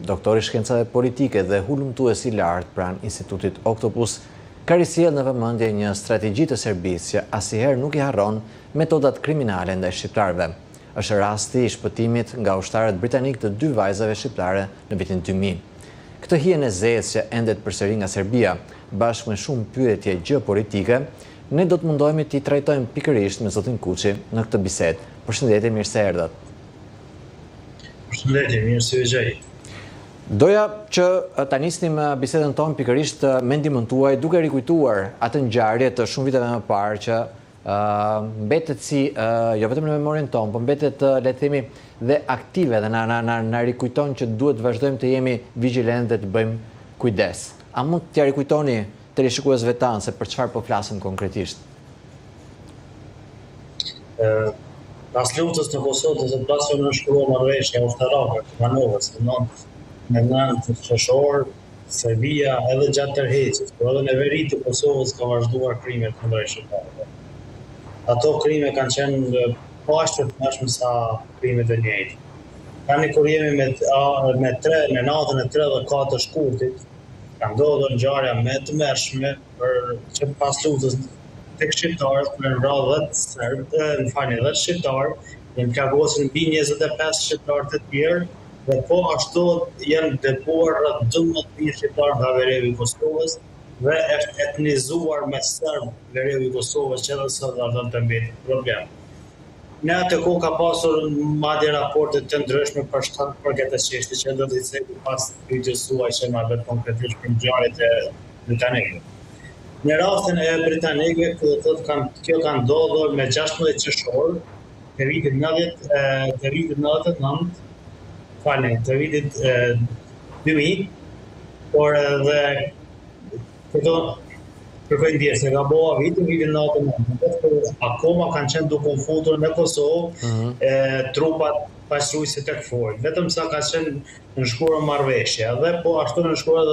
doktor i shkencave politike dhe hulumtues i lartë pranë Institutit Oktopus, ka risjellë në vëmendje një strategji të Serbisë që asnjëherë nuk i harron metodat kriminale ndaj shqiptarëve. Është rasti i shpëtimit nga ushtarët britanik të 2 vajzave shqiptare në vitin 2000. Këtë hijen e zezë që ende të përsëri nga Serbia, bashkë me shumë pyetje gjeopolitike, ne do të mundohemi t'i trajtojmë pikërisht me zotin Kuçi në këtë bisedë. Përshëndetje, mirë se erdhat. Përshëndetje, mirë se u gjej. Doja që ta nisnim bisedën tonë pikërisht me ndihmën tuaj, duke rikujtuar atë ngjarje të shumë viteve më parë që mbetet si jo vetëm në memorien tonë, por mbetet le të themi dhe aktive dhe na rikujton që duhet të vazhdojmë të jemi vigjilentë dhe të bëjmë kujdes. A mund t'ja rikujtoni të rishikuesve tanë se për çfarë po flasim konkretisht? Pas luftës në Kosovë të plasur në shkruar marrëveshja ushtarake të Manovës në 9 qershor, Serbia edhe gjatë tërheqjes, por edhe në veri të Kosovës ka vazhduar krimet kundër shqiptarëve. Ato krime kanë qenë pashtë të mëshme sa krimet e njëjtë. Tani kur jemi në natën e 3 dhe 4 shkurtit, ka ndodhur ngjarja më e tmerrshme që pas luftës tek shqiptarët në rreth 10 shqiptarë, janë plagosur mbi 25 shqiptarë të tjerë, dhe po ashtu janë dëbuar rreth 12.000 shqiptarë nga veriu i Kosovës dhe është etnizuar me serb veriu i Kosovës që edhe sot vazhdon të mbetë problem. Në atë kohë ka pasur madje raporte të ndryshme për këtë çështje që do të thëjë pas pyetjes suaj që na vetë konkretisht për ngjarjet e britanikëve. Në rastin e britanikëve, kjo ka ndodhur me 16 qershor të vitit 2000, por edhe këto kërkoj ndjesë se gaboha vitin 1999, akoma kanë qenë duke u futur në Kosovë trupat paqëruese tek Fort, vetëm sa ka qenë në shkruar marrëveshje, dhe po ashtu në shkruar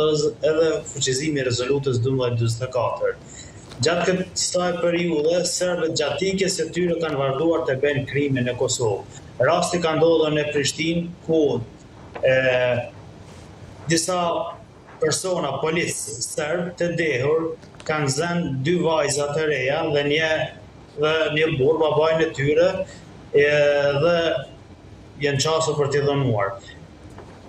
edhe fuqizimi i rezolutës 1244. Gjatë kësaj periudhe, serbët gjatë ikjes së tyre kanë vazhduar të bëjnë krime në Kosovë. Rasti ka ndodhur në Prishtinë ku disa persona policë serb të dehur kanë zënë 2 vajza të reja dhe një burr, babain e tyre, dhe janë qasur për t'i dhënuar.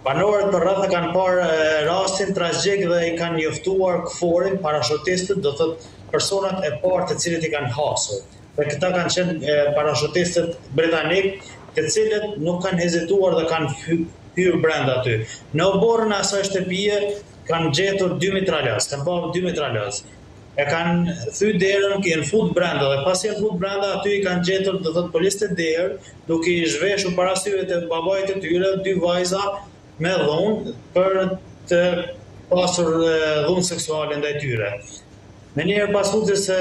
Banorët për rreth kanë parë rastin tragjik dhe i kanë njoftuar KFOR-in, parashutistët, do thotë personat e parë të cilët i kanë hasur. Dhe këta kanë qenë parashutistët britanik, të cilët nuk kanë hezituar dhe kanë hyrë brenda aty. Në oborrin e asaj shtëpie kanë gjetur 2 mitraljez, kanë pasur 2 mitraljez. E kanë thyr derën, janë fut brenda dhe pasi janë fut brenda aty i kanë gjetur, do thotë policët e derë, duke i zhveshur para syve të babait të tyre 2 vajza me dhunë për të pasur dhunë seksuale ndaj tyre. Me njerë pas futjes së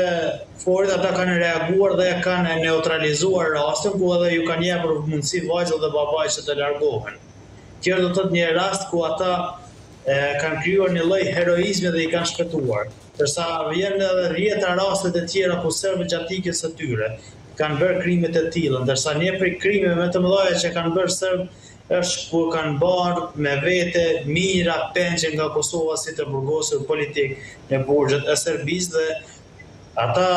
Forit, ata kanë reaguar dhe kanë neutralizuar rastin, ku edhe ju kanë jepur mundësi vajzat dhe babait që të largohen. Kjo do të thotë një rast ku ata kanë krijuar një lloj heroizmi dhe i kanë shpëtuar. Ndërsa vjen edhe rrjeta raste të tjera ku serbët gjatë ikjes së tyre kanë bërë krime të tilla, ndërsa një prej krimeve më të mëdha që kanë bërë serbët është kur kanë bërë me vete mijëra pengje nga Kosova si të burgosur politik në burgjet e Serbisë dhe ata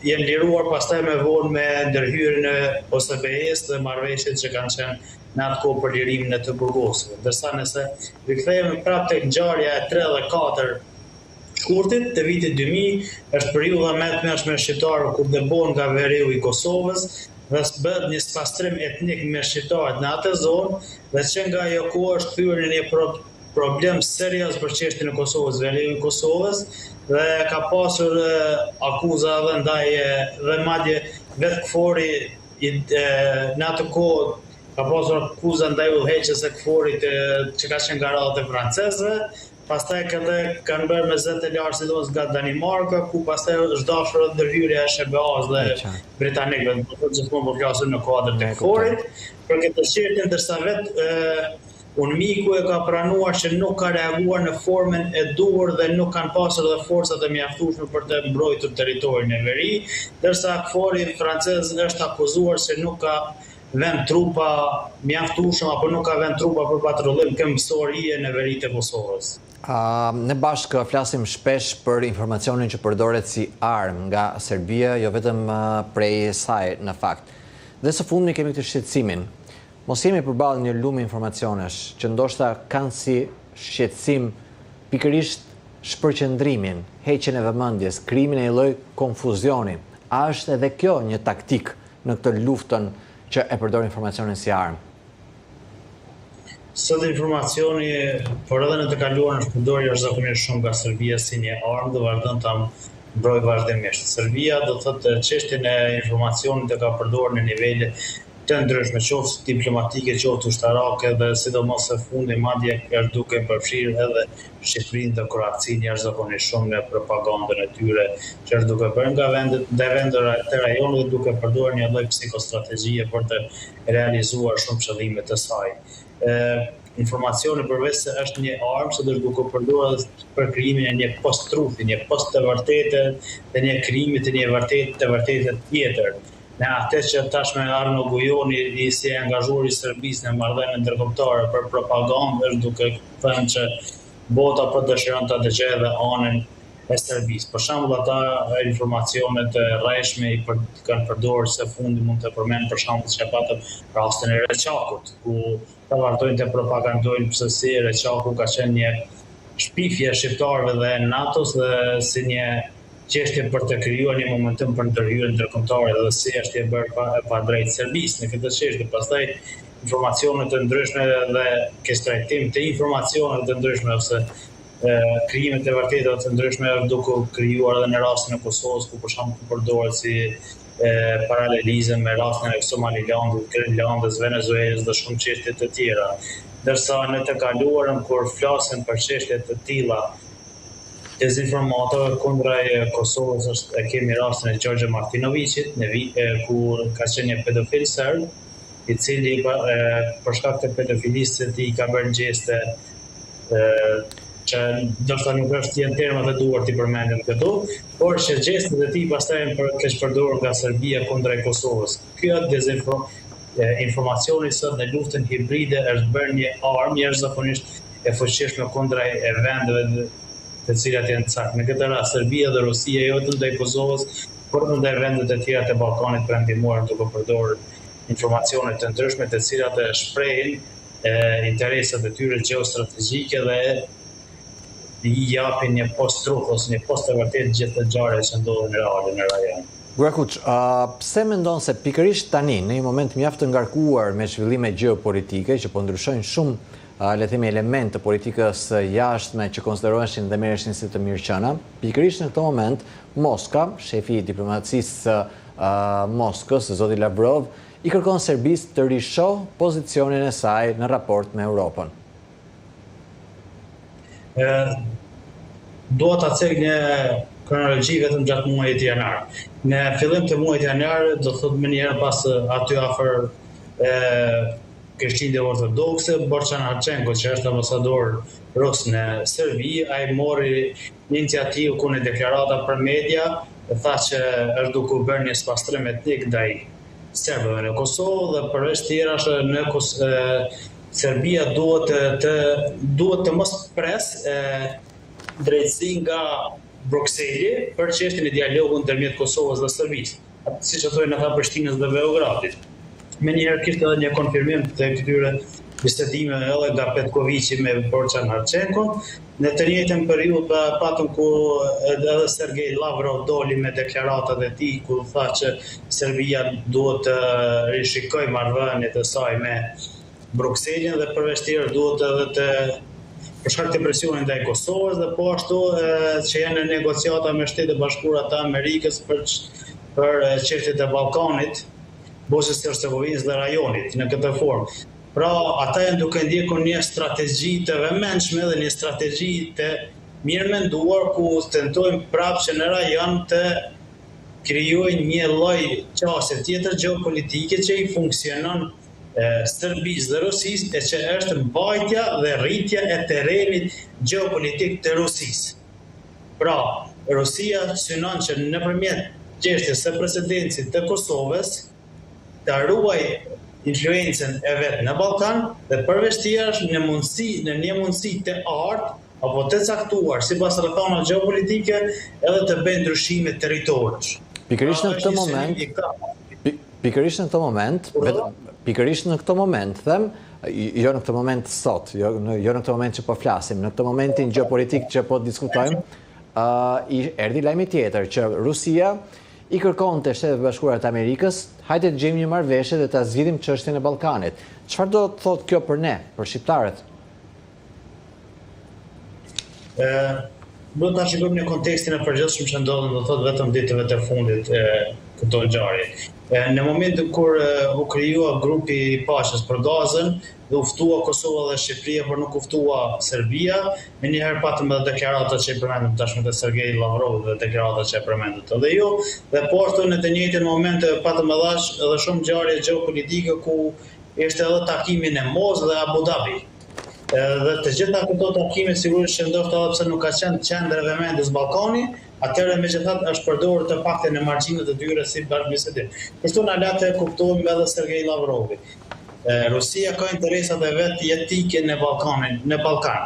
janë liruar pastaj me vonë me ndërhyrjen e OSBE-s dhe marrëveshjet që kanë qenë në atë kohë për lirimin e të burgosur. Ndërsa nëse rikthehemi prapë tek ngjarja e 3 dhe 4 shkurtit të vitit 2000, është periudha më e tmerrshme shqiptarëve kur dëbohen nga veriu i Kosovës dhe bëhet një spastrim etnik me shqiptarët në atë zonë dhe që nga ajo kohë është thyer në një problem serioz për çështjen e Kosovës, veriu i Kosovës dhe ka pasur akuza edhe ndaj dhe madje vetë KFOR-i në atë kohë ka pasur akuza ndaj udhëheqjes së KFOR-it që ka qenë garadë të francezëve. Pastaj kanë bërë me zë të lartë sidomos nga Danimarka, ku pastaj është dashur ndërhyrja e SBA-s dhe britanikëve, do të thotë gjithmonë po flasim në kuadër të KFOR-it, për këtë çështje, ndërsa vetë UNMIK-u e ka pranuar që nuk ka reaguar në formën e duhur dhe nuk kanë pasur edhe forcat e mjaftueshme për të mbrojtur territorin e veri, ndërsa KFOR-i francez është akuzuar se nuk ka vend trupa mjaftueshëm apo nuk ka vend trupa për patrullim këmbësorie në veritë e Kosovës. Ne bashkë flasim shpesh për informacionin që përdoret si armë nga Serbia, jo vetëm prej saj në fakt. Dhe së fundmi kemi këtë shqetësimin. Mos jemi përballë një lumë informacionesh që ndoshta kanë si shqetësim pikërisht shpërqendrimin, heqjen e vëmendjes, krimin e një lloj konfuzioni. A është edhe kjo një taktik në këtë luftën që e përdor informacionin si armë? Sot informacioni, por edhe në të kaluarën është përdorur jashtëzakonisht shumë nga Serbia si një armë dhe vazhdon ta mbrojë vazhdimisht. Serbia do thotë çështjen e informacionit e ka përdorur në nivele të ndryshme, qoftë diplomatike, qoftë ushtarake dhe sidomos së fundi madje është duke përfshirë edhe Shqipërinë dhe Kroacinë jashtëzakonisht shumë në propagandën e tyre që është duke bërë nga vendet të rajonit duke përdorur një lloj psikostrategjie për të realizuar shumë qëllime të saj. Informacioni përveç se është një armë, sot është duke përdorur për krijimin e një post-truthi, një post të vërtetë dhe një krimi të një vërtetë tjetër. Në atë që tashme Arno Gujoni i si angazhuar i Serbisë në marrëdhënie ndërkombëtare për propagandë është duke thënë që bota po dëshiron ta dëgjojë edhe anën e Serbisë. Për shembull, ata informacionet e rreshme i kanë përdorur së fundi mund të përmend për shembull që patëm rastin e Reçakut, ku ta vazhdojnë të propagandojnë pse si Reçaku ka qenë një shpifje shqiptarëve dhe NATO-s dhe si një çështje për të krijuar një momentum për ndërhyrje ndërkombëtare dhe si është e bërë pa drejt Serbisë në këtë çështje. Pastaj informacione të ndryshme dhe trajtim të informacione të ndryshme ose krijime të vërteta të ndryshme duke krijuar edhe në rastin e Kosovës ku për shembull përdoret si paralelizëm me rastin e Somalilandit, Grenlandës, Venezuelës dhe shumë çështje të tjera. Ndërsa në të kaluarën kur flasen për çështje të tilla dezinformatave kundrej Kosovës e kemi rastin e Gjorgje Martinovićit, ku ka qenë një pedofil serb, i cili për shkak të pedofilisë së tij ka bërë gjeste që ndoshta nuk është janë termat e duhur t'i përmendim këtu, por që gjestet e tij pastaj keq përdorur nga Serbia kundrej Kosovës. Kjo informacioni sot në luftën hibride është bërë një armë jashtëzakonisht e fuqishme kundrej vendeve të cilat janë të saktë. Në këtë rast Serbia dhe Rusia jo vetëm ndaj Kosovës, por edhe ndaj vendet e tjera të Ballkanit perëndimor duke përdorur informacione të ndryshme të cilat e shprehin interesat e tyre gjeostrategjike dhe i japin një post-truth ose një post të vërtetë gjithë të ngjarjeve që ndodhin reale në rajon. Gurakuç, pse mendon se pikërisht tani, në një moment mjaft të ngarkuar me zhvillime gjeopolitike që po ndryshojnë shumë le të themi elemente të politikës jashtme që konsideroheshin dhe merreshin si të mirëqëna, pikërisht në këtë moment Moska, shefi i diplomacisë Moskës, zoti Lavrov, i kërkon Serbisë të rishohë pozicionin e saj në raport me Europën. Dua ta cek një kronologji vetëm gjatë muajit janar. Në fillim të muajit janar, do thotë më njëherë pas aty afër Krishtlindje Ortodokse, Borçan Arçenko, që është ambasador rus në Serbi, ai mori një iniciativë ku në deklarata për media tha që është duke bërë një spastrim etnik ndaj serbëve në Kosovë dhe përveç tjera në Serbia duhet të mos pres drejtësi nga Brukseli për çështjen e dialogut ndërmjet Kosovës dhe Serbisë, siç e thonë ata Prishtinës dhe Beogradit. Me njëherë kishte edhe një konfirmim të këtyre bisedimeve edhe nga Petkovići me Borçan Arçenko. Në të njëjtën periudhë patëm ku edhe Sergej Lavrov doli me deklaratat e tij ku tha që Serbia duhet të rishikojë marrëdhëniet e saj me Brukselin dhe përveç tjerë duhet edhe të për shkak të presionit ndaj Kosovës dhe po ashtu që janë në negociata me Shtetet Bashkuara të Amerikës për çështjet e Ballkanit, Bosnjës së Hercegovinës dhe rajonit në këtë formë. Pra, ata janë duke ndjekur një strategji të vëmendshme dhe një strategji të mirë menduar ku tentojnë prapë që në rajon të krijojnë një lloj qasje tjetër gjeopolitike që i funksionon Serbisë dhe Rusisë e që është mbajtja dhe rritja e terrenit gjeopolitik të Rusisë. Pra, Rusia synon që nëpërmjet çështjes së presidencit të Kosovës të ruaj influencën e vetë në Ballkan dhe përveç tjerash në një mundësi të artë apo të caktuar sipas rrethonave gjeopolitike edhe të bëjë ndryshime territorësh. Pikërisht në këtë moment, them, jo në këtë moment sot, jo në këtë moment që po flasim, në këtë momentin gjeopolitik që po diskutojmë, erdhi lajmi tjetër që Rusia i kërkon të Shtetet Bashkuara të Amerikës, hajde të gjejmë një marrëveshje dhe ta zgjidhim çështjen e Ballkanit. Çfarë do të thotë kjo për ne, për shqiptarët? Do ta shikojmë në kontekstin e përgjithshëm që ndodhen, do thotë vetëm ditëve të fundit këto ngjarje. Në momentin kur u krijua grupi i paqes për Gazën dhe u ftua Kosova dhe Shqipëria, por nuk u ftua Serbia, me njëherë patëm edhe deklaratat që i përmendëm tashmë të Sergej Lavrov dhe deklaratat që e përmendët edhe ju, dhe po ashtu në të njëjtin moment patëm edhe shumë ngjarje gjeopolitike ku ishte edhe takimi në Moz dhe Abu Dhabi. Dhe të gjitha këto takime sigurisht që ndoshta edhe pse nuk ka qenë qendër e vëmendjes Ballkani, atëherë megjithatë është përdorur të paktën në margjinat e dyre si bashkëbisedim. Kështu na la të kuptojmë edhe Sergej Lavrovi. Rusia ka interesat e vet jetike në Ballkan.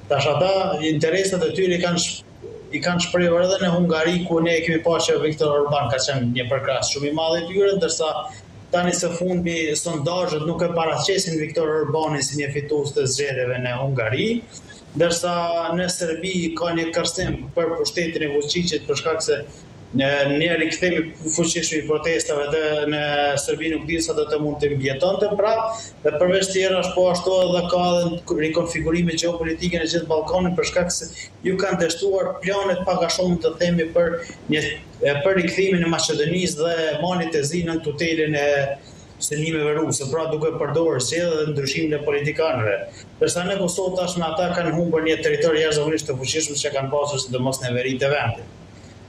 Tash ata interesat e tyre i kanë shprehur edhe në Hungari, ku ne kemi parë që Viktor Orban ka qenë një përkrahas shumë i madh i tyre, ndërsa tani së fundi sondazhet nuk e paraqesin Viktor Orbanin si një fitues të zgjedhjeve në Hungari, ndërsa në Serbi ka një kërcim për pushtetin e Vučićit për shkak se një rikthim fuqishëm i protestave dhe në Serbi nuk di sa do të mund të mbjetonte prapë, dhe përveç tjerash po ashtu edhe ka edhe rikonfigurime gjeopolitike në gjithë Ballkanin për shkak se ju kanë dështuar planet pak a shumë të themi për rikthimin e Maqedonisë dhe Manit e Zi në tutelin e synimeve ruse, pra duke përdorur si edhe ndryshimin e politikanëve. Ndërsa në Kosovë tashmë ata kanë humbur një territor jashtëzakonisht të fuqishëm që kanë pasur sidomos në veritë e vendit.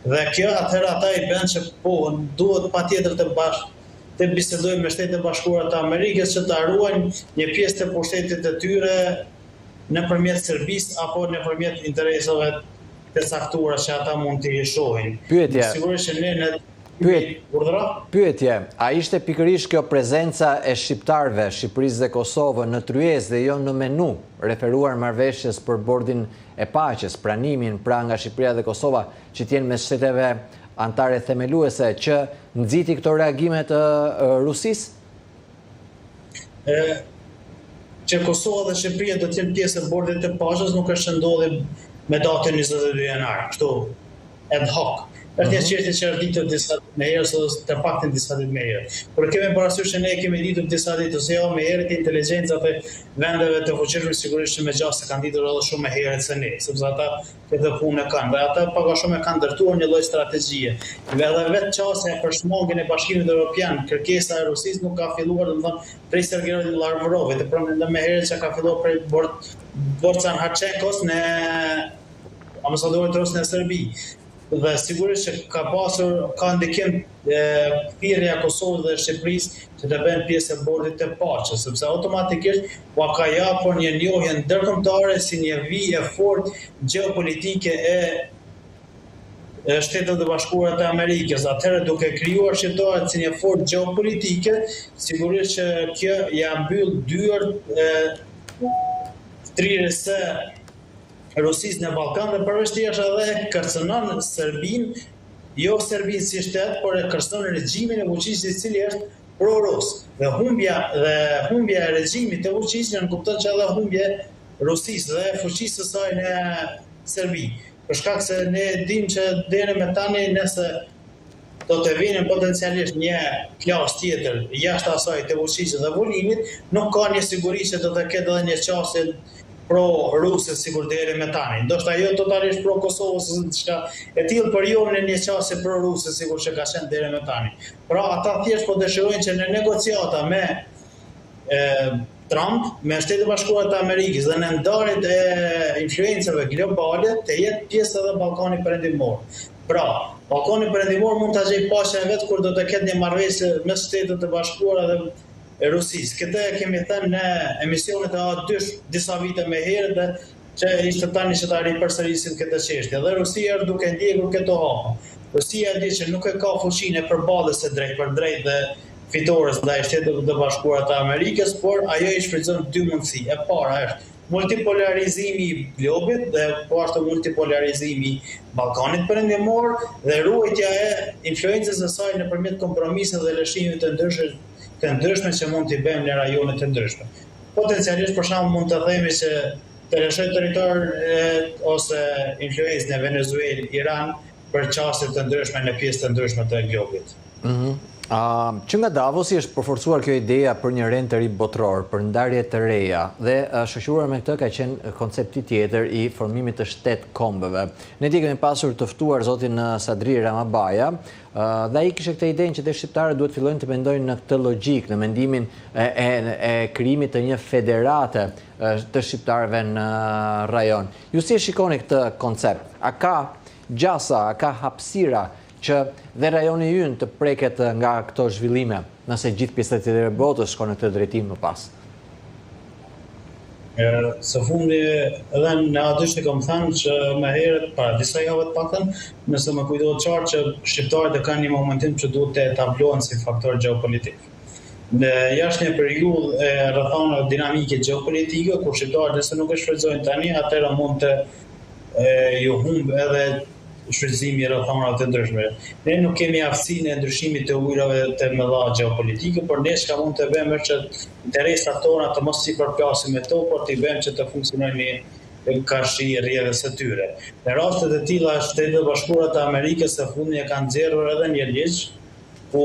Dhe kjo atëherë ata i bën që po duhet patjetër të bisedojmë me Shtetet Bashkuara të Amerikës që të ruajnë një pjesë të pushtetit të tyre nëpërmjet Serbisë apo nëpërmjet interesave të caktuara që ata mund t'i shohin. Sigurisht që ne Pyetje, a ishte pikërisht kjo prezenca e shqiptarëve, Shqipërisë dhe Kosovë në tryezë dhe jo në menu, referuar marrëveshjes për bordin e paqes, pranimin pra nga Shqipëria dhe Kosova që t'jenë me shteteve antare themeluese, që nxiti këto reagime të Rusisë? Që Kosova dhe Shqipëria do t'jenë pjesë e bordit të paqes nuk është ndodhur me datën 22 janar, kështu ad hoc. Është një çështje që është ditur disa me herë ose të paktën disa ditë më herë. Por kemi parasysh që ne kemi ditur disa ditë ose jo më herë inteligjencat e vendeve të fuqishme sigurisht që me gjasë kanë ditur edhe shumë më herët se ne, sepse ata këtë punë kanë. Dhe ata pak a shumë kanë ndërtuar një lloj strategjie. Dhe edhe vetë çësia për shmangjen e Bashkimit Evropian, kërkesa e Rusisë nuk ka filluar, domethënë, prej Sergej Lavrovit, të prandaj më herët që ka filluar prej Borcan Haçenkos në ambasadorët rusë në Serbi. Dhe sigurisht që ka ndikim thirrja e Kosovës dhe Shqipërisë që të bëhen pjesë e bordit të paqes, sepse automatikisht ka japur një njohje ndërkombëtare si një vijë e fortë gjeopolitike e Shtetet e Bashkuara të Amerikës. Atëherë duke krijuar shqiptarët si një forcë gjeopolitike, sigurisht që kjo ja mbyll dyert trirës së Rusisë në Ballkan dhe përveç tjesh edhe kërcënon Serbinë, jo Serbinë si shtet, por e kërcënon regjimin e Vučićit i cili është pro-rus. Dhe humbja e regjimit të Vučićit në kupton që edhe humbje Rusisë dhe fuqisë së saj në Serbi. Për shkak se ne dimë që deri me tani nëse do të vinë potencialisht një klasë tjetër jashtë asaj të Vučićit dhe Volinit, nuk ka një siguri që do të ketë edhe një qasje pro-ruse sigur deri me tani. Ndoshta jo totalisht pro-Kosovës ose diçka e tillë, por jo në një qasje pro-ruse sigur që ka qenë deri me tani. Pra ata thjesht po dëshirojnë që në negociata me Trump, me Shtetet Bashkuara të Amerikës dhe në ndarjet e influencave globale të jetë pjesë edhe Ballkani Perëndimor. Pra, Ballkani Perëndimor mund ta gjejë paqen vet kur do të ketë një marrëveshje mes Shtetet e Bashkuara dhe Rusisë. Këtë e kemi thënë në emisionet e A2 disa vite më herë dhe që ishte tani që ta ripërsërisim këtë çështje. Dhe Rusia është duke ndjekur këto hapa. Rusia di që nuk e ka fuqinë e përballës së drejt për drejt dhe fitores ndaj Shtetit të Bashkuara të Amerikës, por ajo i shfrytëzon dy mundësi. E para është multipolarizimi i globit dhe po ashtu multipolarizimi i Ballkanit Perëndimor dhe ruajtja e influencës së saj nëpërmjet kompromiseve dhe lëshimeve të ndryshme që mund t'i bëjmë në rajone të ndryshme. Potencialisht për shembull mund të themi se të lëshoj territor ose influencë në Venezuelë, Iran për çaste të ndryshme në pjesë të ndryshme të globit. Që nga Davosi është përforcuar kjo ideja për një rend të ri botror, për ndarje të reja, dhe shoqëruar me këtë ka qenë koncepti tjetër i formimit të shtet-kombëve. Ne ti kemi pasur të ftuar zotin Sadri Ramabaja, dhe ai kishte këtë idenë që të shqiptarët duhet fillojnë të mendojnë në këtë logjik, në mendimin e krijimit të një federate të shqiptarëve në rajon. Ju si e shikoni këtë koncept? A ka gjasa, a ka hapësira që dhe rajoni ynë të preket nga këto zhvillime, nëse gjithë pjesët e tjetër e botës shkon në këtë drejtim më pas? Së fundi edhe në aty që kam thënë që më herët para disa javë të paktën, nëse më kujtohet qartë që shqiptarët e kanë një momentim që duhet të etablohen si faktor gjeopolitik. Në jashtë një periudhë e rrethana dinamike gjeopolitike, kur shqiptarët nëse nuk e shfrytëzojnë tani, atëherë mund të ju humb edhe shfrytëzimi i rrethanave të ndryshme. Ne nuk kemi aftësinë e ndryshimit të ujrave të mëdha gjeopolitike, por ne çka mund të bëjmë është që interesat tona të mos i përplasim me to, por të bëjmë që të funksionojnë kashi rrjedhës së tyre. Në raste të tilla, Shtetet e Bashkuara të Amerikës së fundmi e kanë nxjerrur edhe një ligj ku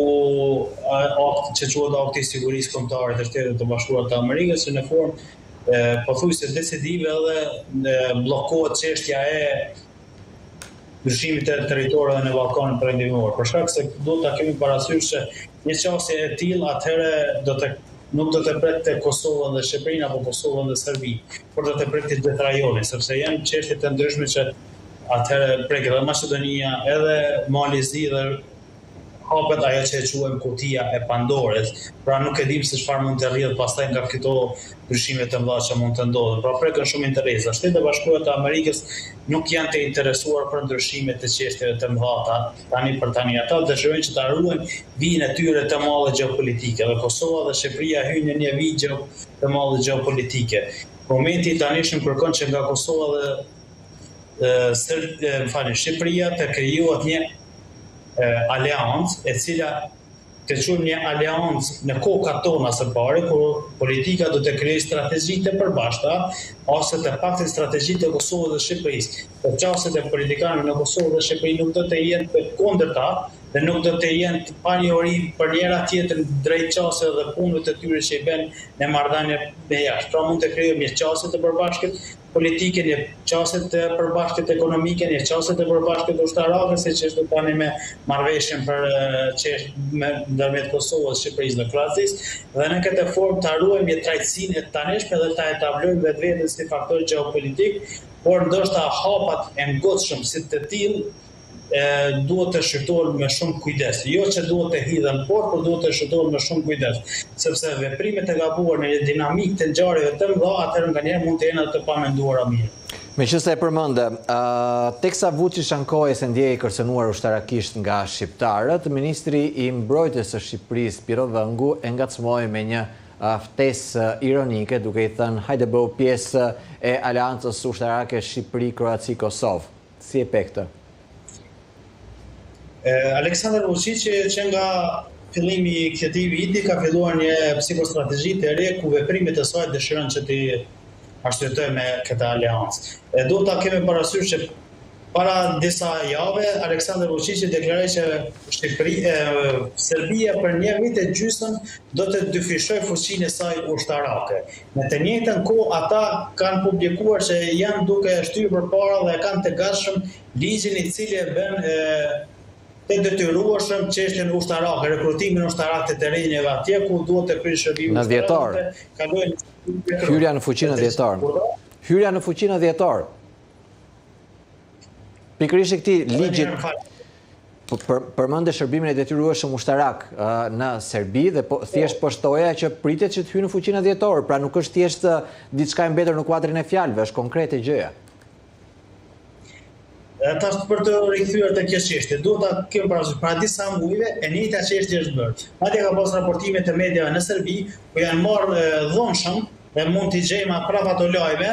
që quhet Akti i Sigurisë Kombëtare të Shtetit të Bashkuara të Amerikës, që në formë pothuajse decisive edhe bllokohet çështja e ndryshimit të territorëve në Ballkanin Perëndimor. Për shkak se duhet ta kemi parasysh se një çështje e tillë atëherë nuk do të pret te Kosova dhe Shqipërinë apo Kosova dhe Serbi, por do të pret të gjithë rajonin, sepse janë çështje të ndryshme që atëherë prek edhe Maqedonia, edhe Malizi dhe hapet ajo që e quajmë kutia e Pandorës. Pra nuk e dim se çfarë mund të rrjedh pastaj nga këto ndryshime të mëdha që mund të ndodhen. Pra prekën shumë interesa. Shtetet e Bashkuara të Amerikës nuk janë të interesuar për ndryshime të çështjeve të mëdha tani. Ata dëshirojnë që ta ruajnë vijën e tyre të madhe gjeopolitike. Dhe Kosova dhe Shqipëria hyjnë në një vijë të madhe gjeopolitike. Momenti i tanishëm kërkon që nga Kosova dhe Shqipëria të krijohet një aleancë e cila të quajmë një aleancë në kokat tona së pari, kur politika do të krijojë strategji të përbashkëta ose të paktën strategji të Kosovës dhe Shqipërisë. Për çastet e politikanëve në Kosovë dhe Shqipëri nuk do të jenë të kundërta dhe nuk do të jenë të panjohuri për njëra tjetrën drejt çasteve dhe punëve të tyre që i bën në marrëdhënie me jashtë. Pra mund të krijojmë një çastë të përbashkët politike, një çastë të përbashkët ekonomike, një çastë të përbashkët ushtarake, siç është tani me marrëveshjen për ndërmjet Kosovës, Shqipërisë dhe Kroacisë, dhe në këtë formë ta ruajmë një trajtësinë e tanishme dhe ta etablojmë vetveten si faktor gjeopolitik, por ndoshta hapat e ngotshëm si të tillë duhet të shqyrtohen me shumë kujdes. Jo që duhet të hidhen, por duhet të shqyrtohen me shumë kujdes, sepse veprimet e gabuar në një dinamikë të ngjarjeve të mëdha, atëherë nganjëherë mund të jenë të pamenduara mirë. Meqenëse e përmendë, teksa Vučić ankoi se ndjehej kërcënuar ushtarakisht nga shqiptarët, ministri i mbrojtjes së Shqipërisë Piro Vëngu e ngacmoi me një ftesë ironike, duke i thënë hajde bëu pjesë e aleancës ushtarake Shqipëri-Kroaci-Kosovë. Si e pe këtë? Aleksandar Vučić që nga fillimi i këtij viti ka filluar një psikostrategji të re ku veprimet e saj dëshiron që të arsyetoj me këtë aleancë. Duhet ta kemi parasysh që para disa jave Aleksandar Vučić deklaroi që Serbia për një vit e gjysmë do të dyfishojë fuqinë e saj ushtarake. Në të njëjtën kohë ata kanë publikuar që janë duke shtyrë përpara dhe kanë të gatshëm ligjin i cili e bën të detyrueshëm çështjen ushtarake, rekrutimin ushtarak të terreneve atje ku duhet të kryejë shërbime në dhjetor. Hyrja në fuqinë dhjetor. Hyrja në fuqinë dhjetor. Pikërisht këtij ligjit përmendë shërbimin e detyrueshëm ushtarak në Serbi dhe thjesht po shtoja që pritet që të hyjë në fuqinë dhjetor, pra nuk është thjesht diçka e mbetur në kuadrin e fjalëve, është konkrete gjëja. Tash për të rikthyer te kjo çështje, duhet ta kemi parasysh para disa muajve e njëjta çështje është bërë. Madje ka pas raportime të mediave në Serbi ku janë marrë dhunshëm dhe mund t'i gjejmë prapë ato lajme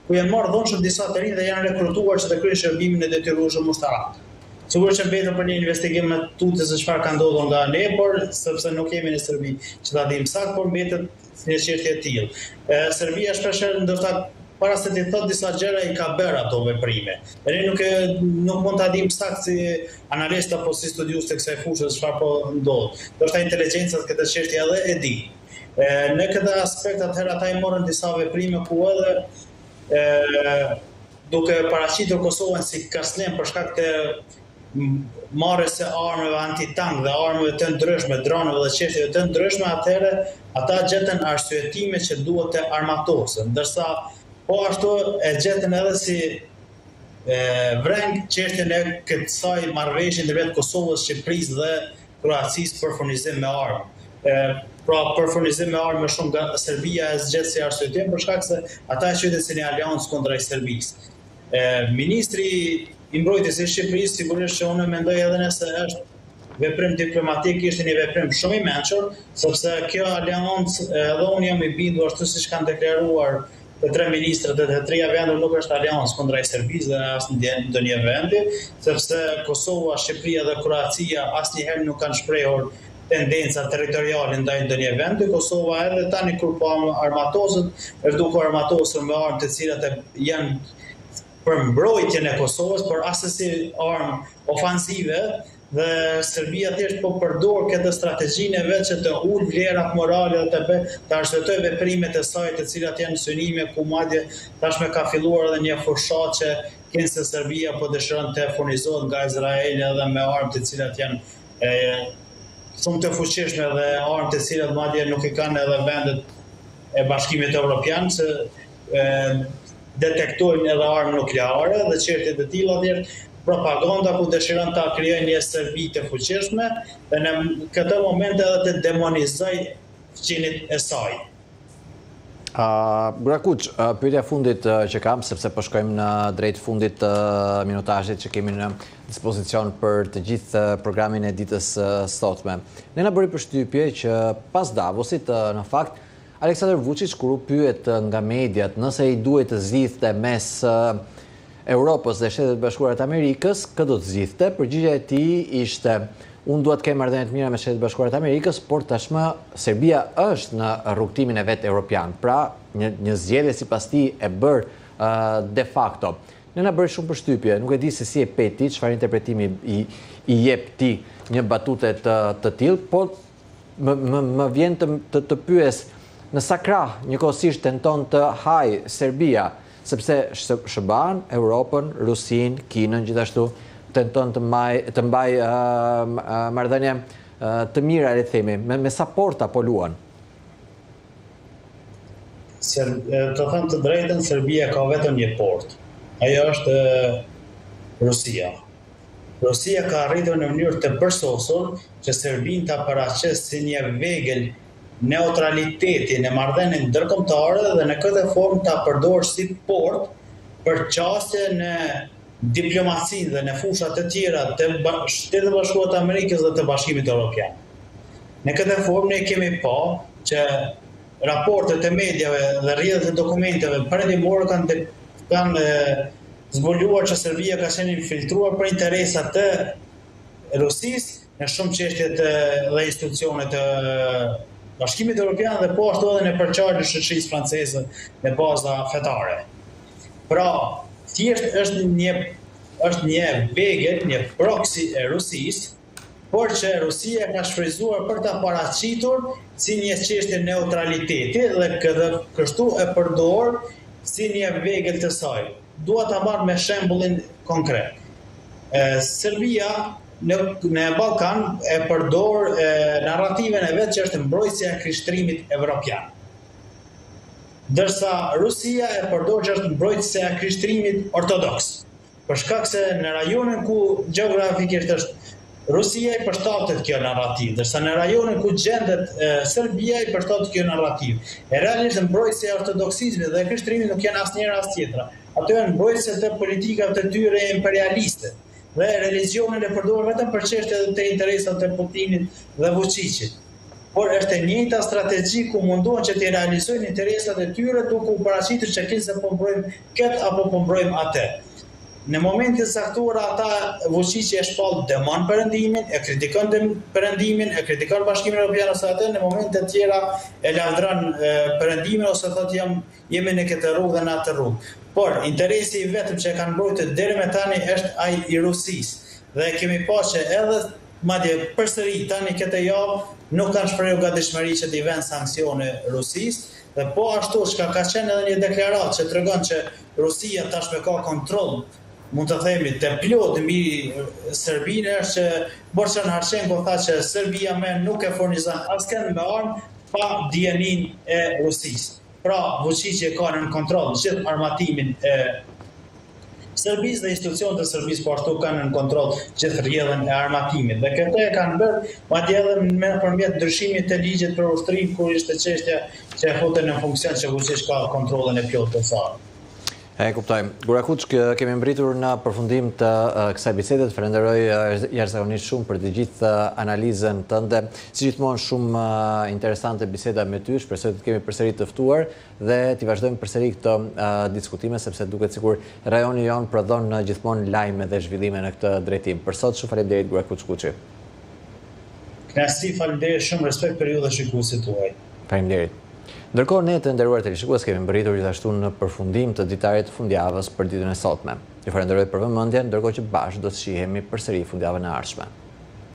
ku janë marrë dhunshëm disa të rinj dhe janë rekrutuar që të kryejnë shërbimin e detyrueshëm ushtarak. Sigurisht që mbetet për një investigim më tutje se çfarë ka ndodhur nga ne, por sepse nuk jemi në Serbi që ta dimë saktë, por mbetet një çështje e tillë. Serbia shpeshherë ndoshta para se të thotë disa gjëra i ka bërë ato veprime. Ne nuk mund ta dimë saktë si analist apo si studius të kësaj fushë çfarë po ndodh. Ndoshta inteligjenca këtë çështje edhe e di. Në këtë aspekt atëherë ata i morën disa veprime ku edhe duke paraqitur Kosovën si kaslem për shkak të marrjes së armëve antitank dhe armëve të ndryshme, dronëve dhe çështjeve të ndryshme, atëherë ata gjetën arsyetime që duhet të armatosen, ndërsa po ashtu e gjetën edhe si vreng çështjen e kësaj marrëveshje ndërmjet Kosovës, Shqipërisë dhe Kroacisë për furnizim me armë. Pra për furnizim me armë shumë nga Serbia e zgjet si arsyetim për shkak se ata e quajnë si një aleancë kundra Serbisë. Ministri i mbrojtjes së Shqipërisë sigurisht që unë mendoj edhe nëse është veprim diplomatik, ishte një veprim shumë i mençur, sepse kjo aleancë edhe unë jam i bindur ashtu siç kanë deklaruar të tre ministrat e të treja vendur nuk është aleancë kundra Serbisë dhe as ndonjë vendi, sepse Kosova, Shqipëria dhe Kroacia asnjëherë nuk kanë shprehur tendenca territoriale ndaj ndonjë vendi. Kosova edhe tani kur po armatoset, është duke armatosur me armë të cilat janë për mbrojtjen e Kosovës, por asesi armë ofansive dhe Serbia thjesht po përdor këtë strategjinë e vet që të ul vlerat morale dhe të arsyetoj veprimet e saj të cilat janë synime ku madje tashmë ka filluar edhe një fushat që kënë se Serbia po dëshiron të furnizohet nga Izraeli edhe me armë të cilat janë shumë të fuqishme dhe armë të cilat madje nuk i kanë edhe vendet e Bashkimit Evropian që detektojnë edhe armë nukleare dhe çështje të tilla thjesht propaganda ku dëshiron ta krijojnë një Serbi të fuqishme dhe në këtë moment edhe të demonizoj fqinit e saj. Burakuq, pyetja fundit që kam, sepse po shkojmë në drejt fundit të minutazhit që kemi në dispozicion për të gjithë programin e ditës sotme. Ne na bëri përshtypje që pas Davosit, në fakt, Aleksandar Vučić, kur u pyet nga mediat nëse i duhet të zgjidhte mes Europës dhe Shtetet Bashkuara të Amerikës, këtë do të zgjidhte, përgjigjja e tij ishte: unë dua të kem marrëdhënie të mira me Shtetet Bashkuara të Amerikës, por tashmë Serbia është në rrugtimin e vet evropian. Pra, një zgjedhje sipas tij e bër de facto. Ne na bëri shumë përshtypje, nuk e di se si e peti, çfarë interpretimi i jep ti një batute të tillë, po më vjen të pyes në sa krah njëkohësisht tenton të haj Serbia, sepse shëban Europën, Rusinë, Kinën gjithashtu, tenton të mbaj marrëdhënie të mira, le të themi, me sa porta po luan. Të them të drejtën, Serbia ka vetëm një portë. Ajo është Rusia. Rusia ka arritur në mënyrë të përsosur që Serbinë ta paraqes si një vegël neutraliteti në marrëdhënien ndërkombëtare dhe në këtë formë ta përdor si portë për çështje në diplomacinë dhe në fusha të tjera të Shtetit Bashkuar të Amerikës dhe të Bashkimit Evropian. Në këtë formë ne kemi pa që raportet e mediave dhe rrjedhët e dokumenteve perëndimore kanë zbuluar që Serbia ka qenë infiltruar për interesat të Rusisë në shumë çështje dhe institucione të Bashkimit Evropian dhe po ashtu edhe në përçarje të shoqërisë franceze me baza fetare. Pra, thjesht është një vegël, një proksi e Rusisë, por që Rusia ka shfryzuar për ta paraqitur si një çështje neutraliteti dhe kështu e përdor si një vegël të saj. Dua ta marr me shembullin konkret. Serbia në Ballkan e përdor narrativen e vet që është mbrojtësia e krishtrimit evropian. Ndërsa Rusia e përdor që është mbrojtësia e krishtrimit ortodoks. Për shkak se në rajonin ku gjeografikisht është Rusia i përshtatet kjo narrativ, ndërsa në rajonin ku gjendet Serbia i përshtatet kjo narrativ. E realisht mbrojtësia e ortodoksizmit dhe e krishtrimit nuk janë asnjëra as tjetra. ato janë mbrojtëse të politikave të tyre imperialiste. Dhe religionin e përdorën vetëm për çështje të interesat të Putinit dhe Vučićit. Por është e njëjta strategji ku mundohen që të realizojnë interesat e tyre duke u paraqitur që se po mbrojmë këtë apo po mbrojmë atë. Në momentin saktuar ata Vučići e shpall dëmon perëndimin, e kritikon perëndimin, e kritikon Bashkimin Evropian ose atë, në momente të tjera e lavdron perëndimin ose thotë jemi në këtë rrugë dhe në atë rrugë. Por interesi i vetëm që e kanë mbrojtur deri më tani është ai i Rusisë. Dhe kemi pasur që edhe madje përsëri tani këtë javë nuk kanë shprehur gatishmëri që t'i vënë sanksione Rusisë, dhe po ashtu çka ka qenë edhe një deklaratë që tregon që Rusia tashmë ka kontroll, mund të themi të plot mbi Serbinë, është që Borçan Harshenko tha që Serbia nuk e furnizon askënd me armë pa dijenin e Rusisë. Pra, Vučići ka në kontroll gjithë armatimin e Serbisë dhe institucionet e Serbisë po ashtu kanë në kontroll gjithë rrjedhën e armatimit. Dhe këtë e kanë bërë madje edhe nëpërmjet ndryshimit të ligjit për ushtrim, kur ishte çështja që e futën në funksion që Vučić ka kontrollin e plotë të saj. E kuptoj. Gurakuç, kemi mbritur në përfundim të kësaj bisede. Falenderoj jashtëzakonisht shumë për të gjithë analizën tënde. Si gjithmonë shumë interesante biseda me ty, shpresoj të kemi përsëri të ftuar dhe të vazhdojmë përsëri këto diskutime, sepse duket sikur rajoni jon prodhon gjithmonë lajme dhe zhvillime në këtë drejtim. Për sot shumë faleminderit Gurakuç Kuçi. Kënaqësi, faleminderit shumë, respekt për ju dhe shikuesit tuaj. Faleminderit. Ndërkohë, ne të nderuar televizionistë kemi mbërritur gjithashtu në përfundim të ditarit të fundjavës për ditën e sotme. Ju falenderoj për vëmendjen, ndërkohë që bashkë do të shihemi përsëri fundjavën e ardhshme.